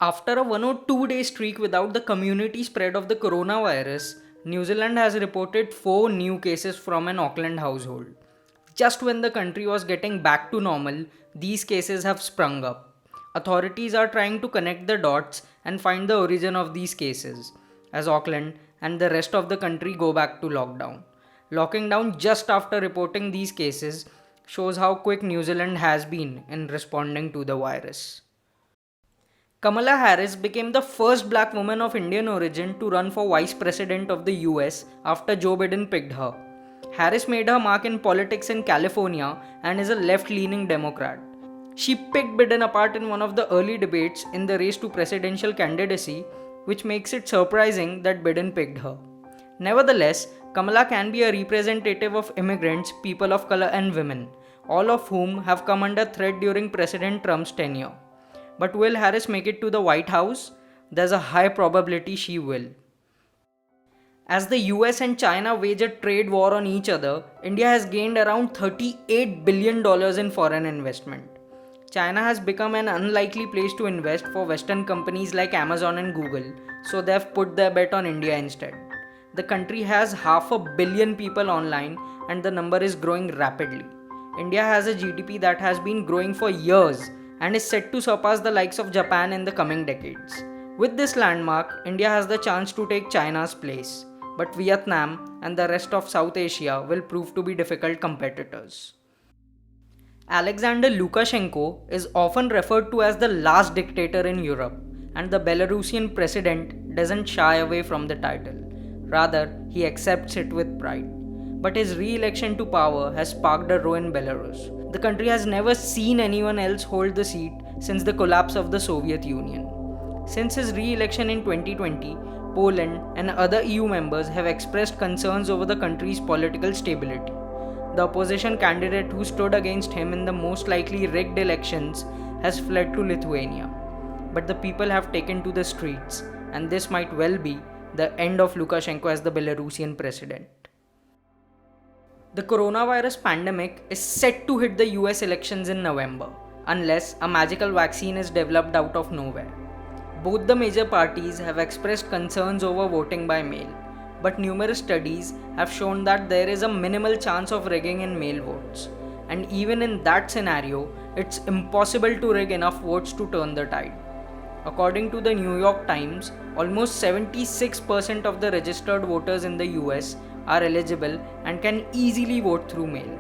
After a 102-day streak without the community spread of the coronavirus, New Zealand has reported 4 new cases from an Auckland household. Just when the country was getting back to normal, these cases have sprung up. Authorities are trying to connect the dots and find the origin of these cases, as Auckland and the rest of the country go back to lockdown. Locking down just after reporting these cases shows how quick New Zealand has been in responding to the virus. Kamala Harris became the first black woman of Indian origin to run for vice president of the US after Joe Biden picked her. Harris made her mark in politics in California and is a left leaning Democrat. She picked Biden apart in one of the early debates in the race to presidential candidacy, which makes it surprising that Biden picked her. Nevertheless, Kamala can be a representative of immigrants, people of color, and women, all of whom have come under threat during President Trump's tenure. But will Harris make it to the White House? There's a high probability she will. As the US and China wage a trade war on each other, India has gained around $38 billion in foreign investment. China has become an unlikely place to invest for Western companies like Amazon and Google, so they've put their bet on India instead. The country has 500 million people online and the number is growing rapidly. India has a GDP that has been growing for years and is set to surpass the likes of Japan in the coming decades. With this landmark, India has the chance to take China's place, but Vietnam and the rest of South Asia will prove to be difficult competitors. Alexander Lukashenko is often referred to as the last dictator in Europe, and the Belarusian president doesn't shy away from the title. Rather, he accepts it with pride. But his re-election to power has sparked a row in Belarus. The country has never seen anyone else hold the seat since the collapse of the Soviet Union. Since his re-election in 2020, Poland and other EU members have expressed concerns over the country's political stability. The opposition candidate who stood against him in the most likely rigged elections has fled to Lithuania. But the people have taken to the streets, and this might well be the end of Lukashenko as the Belarusian president. The coronavirus pandemic is set to hit the US elections in November, unless a magical vaccine is developed out of nowhere. Both the major parties have expressed concerns over voting by mail, but numerous studies have shown that there is a minimal chance of rigging in mail votes. And even in that scenario, it's impossible to rig enough votes to turn the tide. According to the New York Times, almost 76% of the registered voters in the US are eligible and can easily vote through mail.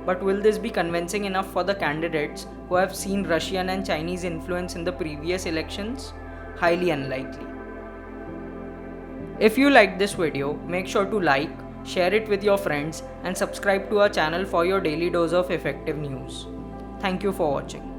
But will this be convincing enough for the candidates who have seen Russian and Chinese influence in the previous elections? Highly unlikely. If you liked this video, make sure to like, share it with your friends, and subscribe to our channel for your daily dose of effective news. Thank you for watching.